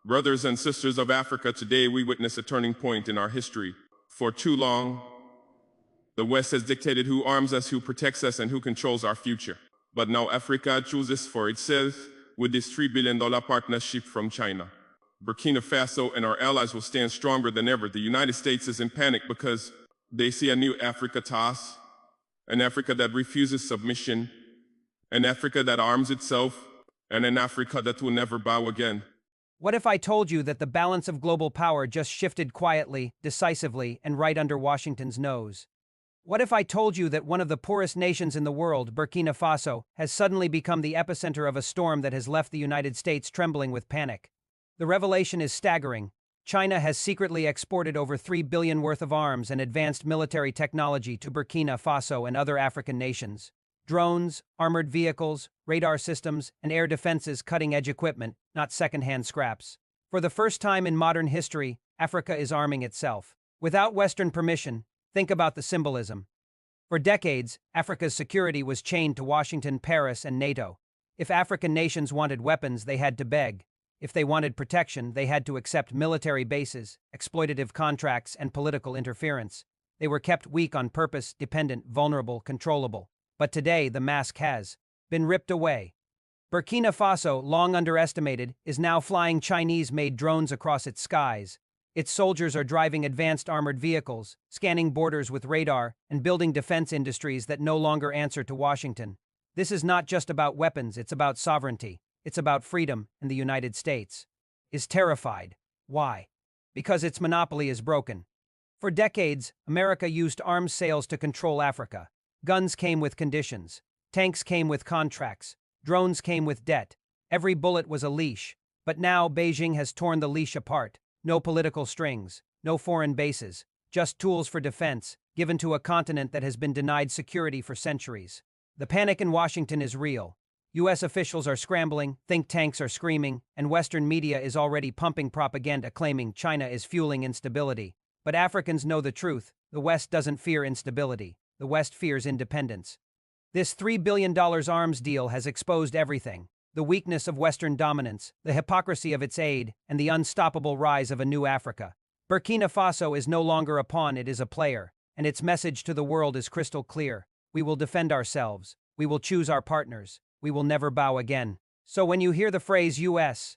Brothers and sisters of Africa, today we witness a turning point in our history. For too long, the West has dictated who arms us, who protects us, and who controls our future. But now Africa chooses for itself with this $3 billion partnership from China. Burkina Faso and our allies will stand stronger than ever. The United States is in panic because they see a new Africa toss, an Africa that refuses submission, an Africa that arms itself, and an Africa that will never bow again. What if I told you that the balance of global power just shifted quietly, decisively, and right under Washington's nose? What if I told you that one of the poorest nations in the world, Burkina Faso, has suddenly become the epicenter of a storm that has left the United States trembling with panic? The revelation is staggering. China has secretly exported over $3 billion worth of arms and advanced military technology to Burkina Faso and other African nations. Drones, armored vehicles, radar systems, and air defenses, cutting-edge equipment, not second-hand scraps. For the first time in modern history, Africa is arming itself. Without Western permission, think about the symbolism. For decades, Africa's security was chained to Washington, Paris, and NATO. If African nations wanted weapons, they had to beg. If they wanted protection, they had to accept military bases, exploitative contracts, and political interference. They were kept weak on purpose, dependent, vulnerable, controllable. But today, the mask has been ripped away. Burkina Faso, long underestimated, is now flying Chinese-made drones across its skies. Its soldiers are driving advanced armored vehicles, scanning borders with radar, and building defense industries that no longer answer to Washington. This is not just about weapons, it's about sovereignty. It's about freedom, and the United States is terrified. Why? Because its monopoly is broken. For decades, America used arms sales to control Africa. Guns came with conditions. Tanks came with contracts. Drones came with debt. Every bullet was a leash. But now Beijing has torn the leash apart. No political strings, no foreign bases, just tools for defense, given to a continent that has been denied security for centuries. The panic in Washington is real. U.S. officials are scrambling, think tanks are screaming, and Western media is already pumping propaganda claiming China is fueling instability. But Africans know the truth. The West doesn't fear instability. The West fears independence. This $3 billion arms deal has exposed everything: the weakness of Western dominance, the hypocrisy of its aid, and the unstoppable rise of a new Africa. Burkina Faso is no longer a pawn, it is a player, and its message to the world is crystal clear. We will defend ourselves. We will choose our partners. We will never bow again. So when you hear the phrase U.S.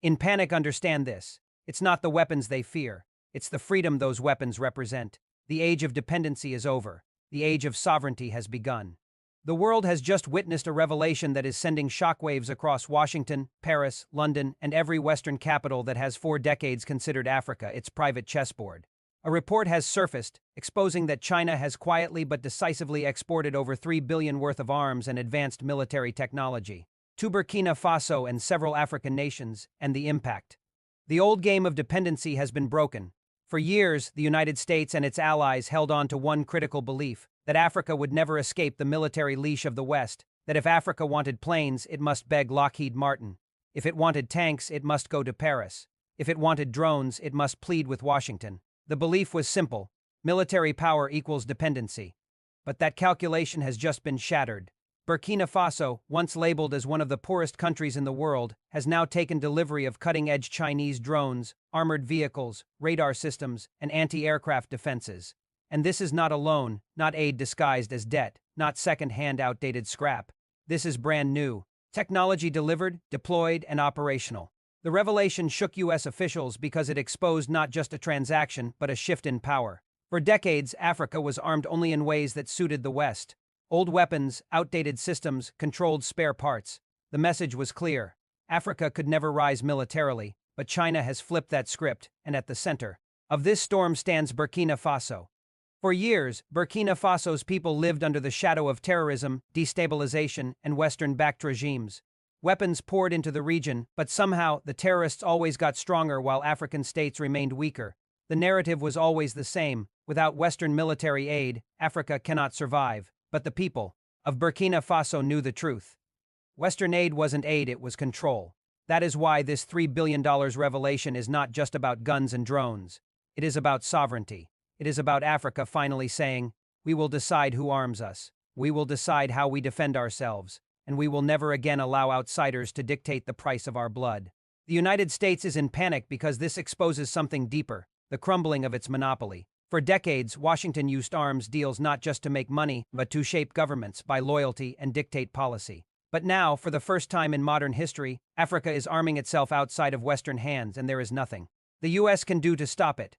in panic, understand this. It's not the weapons they fear. It's the freedom those weapons represent. The age of dependency is over. The age of sovereignty has begun. The world has just witnessed a revelation that is sending shockwaves across Washington, Paris, London, and every Western capital that has for decades considered Africa its private chessboard. A report has surfaced, exposing that China has quietly but decisively exported over $3 billion worth of arms and advanced military technology to Burkina Faso and several African nations, and the impact. The old game of dependency has been broken. For years, the United States and its allies held on to one critical belief: that Africa would never escape the military leash of the West, that if Africa wanted planes, it must beg Lockheed Martin. If it wanted tanks, it must go to Paris. If it wanted drones, it must plead with Washington. The belief was simple: military power equals dependency. But that calculation has just been shattered. Burkina Faso, once labeled as one of the poorest countries in the world, has now taken delivery of cutting-edge Chinese drones, armored vehicles, radar systems, and anti-aircraft defenses. And this is not a loan, not aid disguised as debt, not second-hand outdated scrap. This is brand new. Technology delivered, deployed, and operational. The revelation shook U.S. officials because it exposed not just a transaction, but a shift in power. For decades, Africa was armed only in ways that suited the West. Old weapons, outdated systems, controlled spare parts. The message was clear: Africa could never rise militarily, but China has flipped that script, and at the center of this storm stands Burkina Faso. For years, Burkina Faso's people lived under the shadow of terrorism, destabilization, and Western-backed regimes. Weapons poured into the region, but somehow the terrorists always got stronger while African states remained weaker. The narrative was always the same: without Western military aid, Africa cannot survive. But the people of Burkina Faso knew the truth. Western aid wasn't aid, it was control. That is why this $3 billion revelation is not just about guns and drones. It is about sovereignty. It is about Africa finally saying, we will decide who arms us. We will decide how we defend ourselves. And we will never again allow outsiders to dictate the price of our blood. The United States is in panic because this exposes something deeper, the crumbling of its monopoly. For decades, Washington used arms deals not just to make money, but to shape governments by loyalty and dictate policy. But now, for the first time in modern history, Africa is arming itself outside of Western hands, and there is nothing the U.S. can do to stop it.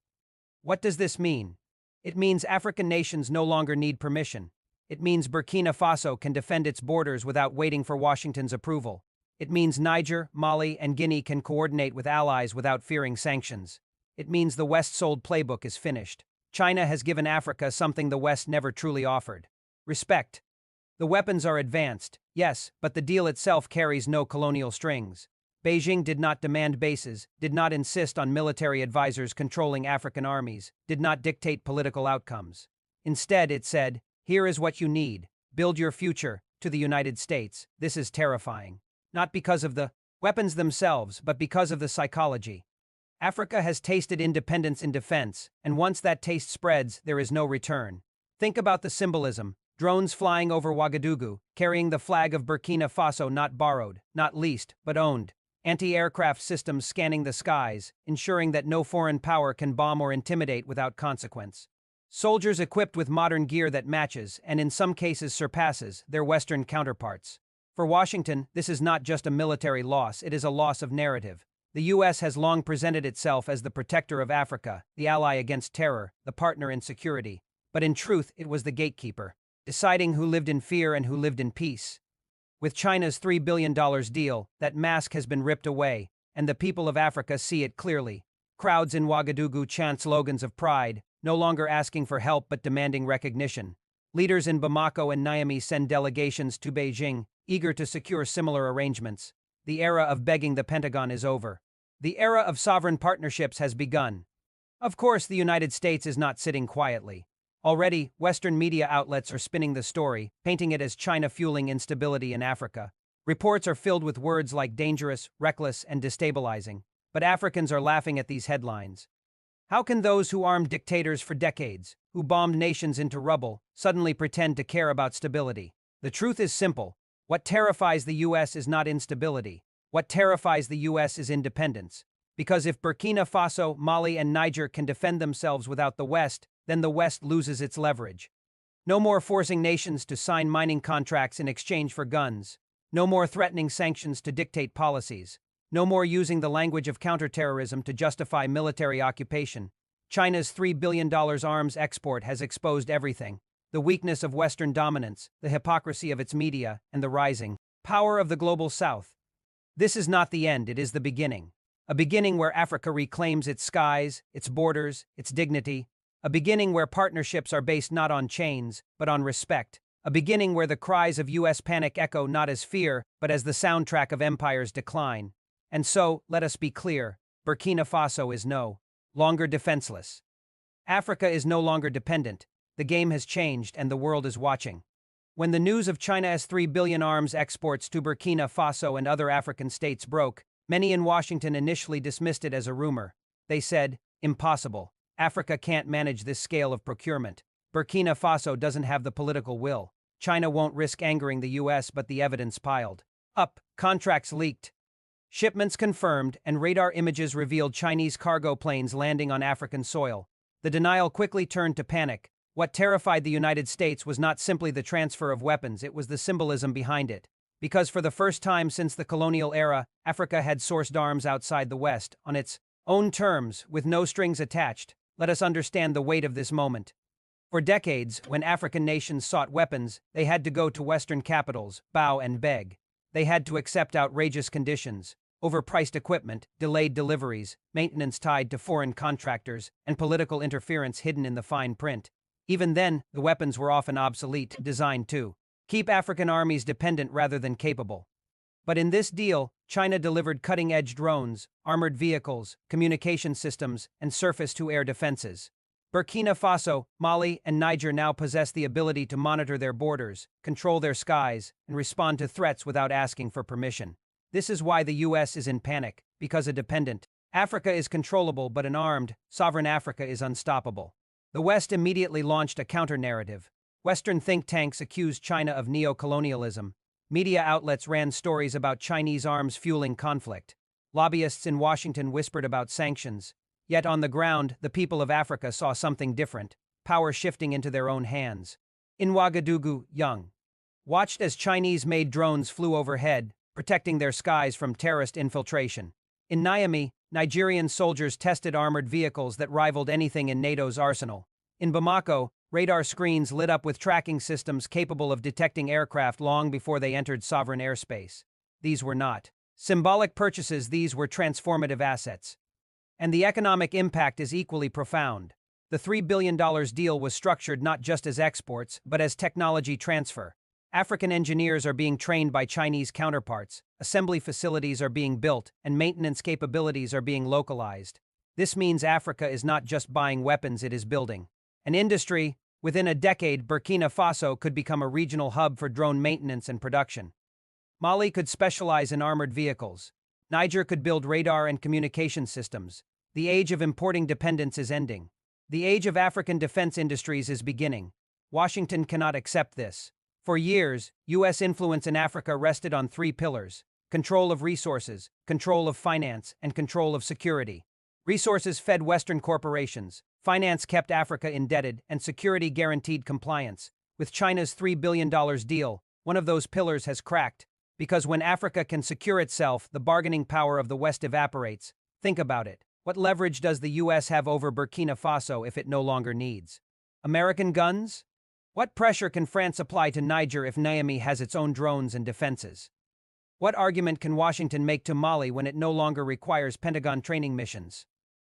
What does this mean? It means African nations no longer need permission. It means Burkina Faso can defend its borders without waiting for Washington's approval. It means Niger, Mali, and Guinea can coordinate with allies without fearing sanctions. It means the West-sold playbook is finished. China has given Africa something the West never truly offered: respect. The weapons are advanced, yes, but the deal itself carries no colonial strings. Beijing did not demand bases, did not insist on military advisors controlling African armies, did not dictate political outcomes. Instead, it said, "Here is what you need. Build your future," to the United States. This is terrifying. Not because of the weapons themselves, but because of the psychology. Africa has tasted independence in defense, and once that taste spreads, there is no return. Think about the symbolism: drones flying over Ouagadougou, carrying the flag of Burkina Faso, not borrowed, not leased, but owned. Anti-aircraft systems scanning the skies, ensuring that no foreign power can bomb or intimidate without consequence. Soldiers equipped with modern gear that matches, and in some cases surpasses, their Western counterparts. For Washington, this is not just a military loss, it is a loss of narrative. The U.S. has long presented itself as the protector of Africa, the ally against terror, the partner in security. But in truth, it was the gatekeeper, deciding who lived in fear and who lived in peace. With China's $3 billion deal, that mask has been ripped away, and the people of Africa see it clearly. Crowds in Ouagadougou chant slogans of pride, no longer asking for help but demanding recognition. Leaders in Bamako and Niamey send delegations to Beijing, eager to secure similar arrangements. The era of begging the Pentagon is over. The era of sovereign partnerships has begun. Of course, the United States is not sitting quietly. Already, Western media outlets are spinning the story, painting it as China fueling instability in Africa. Reports are filled with words like dangerous, reckless, and destabilizing. But Africans are laughing at these headlines. How can those who armed dictators for decades, who bombed nations into rubble, suddenly pretend to care about stability? The truth is simple. What terrifies the U.S. is not instability. What terrifies the U.S. is independence. Because if Burkina Faso, Mali, and Niger can defend themselves without the West, then the West loses its leverage. No more forcing nations to sign mining contracts in exchange for guns. No more threatening sanctions to dictate policies. No more using the language of counterterrorism to justify military occupation. China's $3 billion arms export has exposed everything: the weakness of Western dominance, the hypocrisy of its media, and the rising power of the global South. This is not the end, it is the beginning. A beginning where Africa reclaims its skies, its borders, its dignity. A beginning where partnerships are based not on chains, but on respect. A beginning where the cries of U.S. panic echo not as fear, but as the soundtrack of empire's decline. And so, let us be clear, Burkina Faso is no longer defenseless. Africa is no longer dependent. The game has changed and the world is watching. When the news of China's $3 billion arms exports to Burkina Faso and other African states broke, many in Washington initially dismissed it as a rumor. They said, "Impossible. Africa can't manage this scale of procurement. Burkina Faso doesn't have the political will. China won't risk angering the U.S., but the evidence piled up. Contracts leaked. Shipments confirmed, and radar images revealed Chinese cargo planes landing on African soil. The denial quickly turned to panic. What terrified the United States was not simply the transfer of weapons, it was the symbolism behind it. Because for the first time since the colonial era, Africa had sourced arms outside the West, on its own terms, with no strings attached. Let us understand the weight of this moment. For decades, when African nations sought weapons, they had to go to Western capitals, bow and beg. They had to accept outrageous conditions: overpriced equipment, delayed deliveries, maintenance tied to foreign contractors, and political interference hidden in the fine print. Even then, the weapons were often obsolete, designed to keep African armies dependent rather than capable. But in this deal, China delivered cutting-edge drones, armored vehicles, communication systems, and surface-to-air defenses. Burkina Faso, Mali, and Niger now possess the ability to monitor their borders, control their skies, and respond to threats without asking for permission. This is why the U.S. is in panic, because a dependent Africa is controllable, but an armed, sovereign Africa is unstoppable. The West immediately launched a counter-narrative. Western think tanks accused China of neo-colonialism. Media outlets ran stories about Chinese arms fueling conflict. Lobbyists in Washington whispered about sanctions. Yet on the ground, the people of Africa saw something different, power shifting into their own hands. In Ouagadougou, Young watched as Chinese-made drones flew overhead, protecting their skies from terrorist infiltration. In Niamey, Nigerian soldiers tested armored vehicles that rivaled anything in NATO's arsenal. In Bamako, radar screens lit up with tracking systems capable of detecting aircraft long before they entered sovereign airspace. These were not symbolic purchases, these were transformative assets. And the economic impact is equally profound. The $3 billion deal was structured not just as exports, but as technology transfer. African engineers are being trained by Chinese counterparts, assembly facilities are being built, and maintenance capabilities are being localized. This means Africa is not just buying weapons, it is building an industry. Within a decade, Burkina Faso could become a regional hub for drone maintenance and production. Mali could specialize in armored vehicles. Niger could build radar and communication systems. The age of importing dependence is ending. The age of African defense industries is beginning. Washington cannot accept this. For years, U.S. influence in Africa rested on three pillars: control of resources, control of finance, and control of security. Resources fed Western corporations, finance kept Africa indebted, and security guaranteed compliance. With China's $3 billion deal, one of those pillars has cracked, because when Africa can secure itself, the bargaining power of the West evaporates. Think about it. What leverage does the U.S. have over Burkina Faso if it no longer needs American guns? What pressure can France apply to Niger if Niamey has its own drones and defenses? What argument can Washington make to Mali when it no longer requires Pentagon training missions?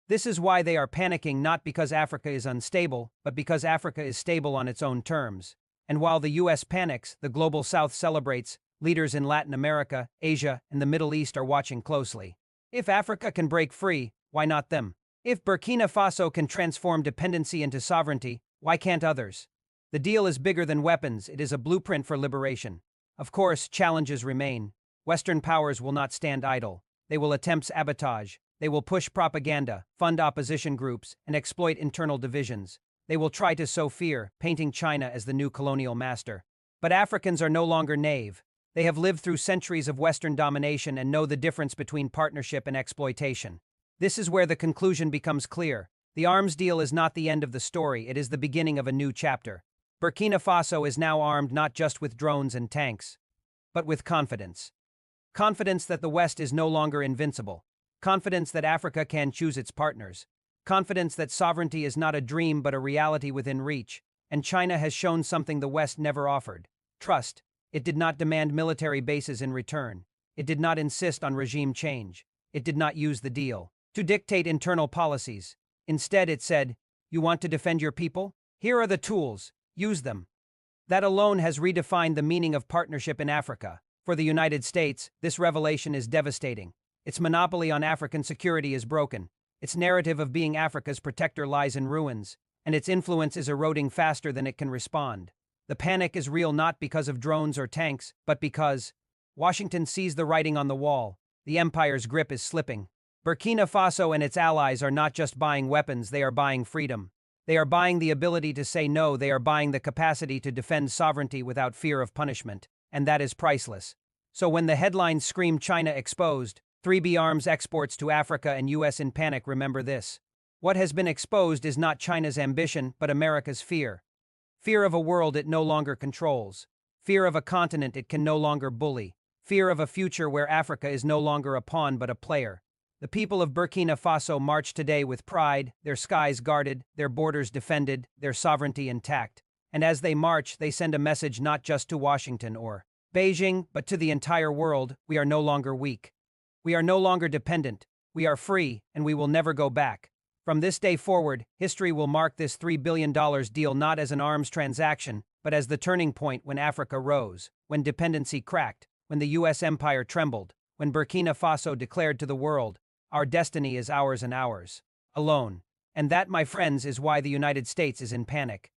This is why they are panicking, not because Africa is unstable, but because Africa is stable on its own terms. And while the U.S. panics, the Global South celebrates. Leaders in Latin America, Asia, and the Middle East are watching closely. If Africa can break free, why not them? If Burkina Faso can transform dependency into sovereignty, why can't others? The deal is bigger than weapons, it is a blueprint for liberation. Of course, challenges remain. Western powers will not stand idle. They will attempt sabotage. They will push propaganda, fund opposition groups, and exploit internal divisions. They will try to sow fear, painting China as the new colonial master. But Africans are no longer naive. They have lived through centuries of Western domination and know the difference between partnership and exploitation. This is where the conclusion becomes clear. The arms deal is not the end of the story, it is the beginning of a new chapter. Burkina Faso is now armed not just with drones and tanks, but with confidence. Confidence that the West is no longer invincible. Confidence that Africa can choose its partners. Confidence that sovereignty is not a dream but a reality within reach. And China has shown something the West never offered: trust. It did not demand military bases in return. It did not insist on regime change. It did not use the deal to dictate internal policies. Instead, it said, "You want to defend your people? Here are the tools. Use them." That alone has redefined the meaning of partnership in Africa. For the United States, this revelation is devastating. Its monopoly on African security is broken. Its narrative of being Africa's protector lies in ruins, and its influence is eroding faster than it can respond. The panic is real not because of drones or tanks, but because Washington sees the writing on the wall. The empire's grip is slipping. Burkina Faso and its allies are not just buying weapons, they are buying freedom. They are buying the ability to say no, they are buying the capacity to defend sovereignty without fear of punishment, and that is priceless. So when the headlines scream China exposed, 3B arms exports to Africa and US in panic, remember this. What has been exposed is not China's ambition, but America's fear. Fear of a world it no longer controls. Fear of a continent it can no longer bully. Fear of a future where Africa is no longer a pawn but a player. The people of Burkina Faso march today with pride, their skies guarded, their borders defended, their sovereignty intact. And as they march, they send a message not just to Washington or Beijing, but to the entire world: we are no longer weak. We are no longer dependent. We are free, and we will never go back. From this day forward, history will mark this $3 billion deal not as an arms transaction, but as the turning point when Africa rose, when dependency cracked, when the U.S. empire trembled, when Burkina Faso declared to the world, "Our destiny is ours and ours alone." And that, my friends, is why the United States is in panic.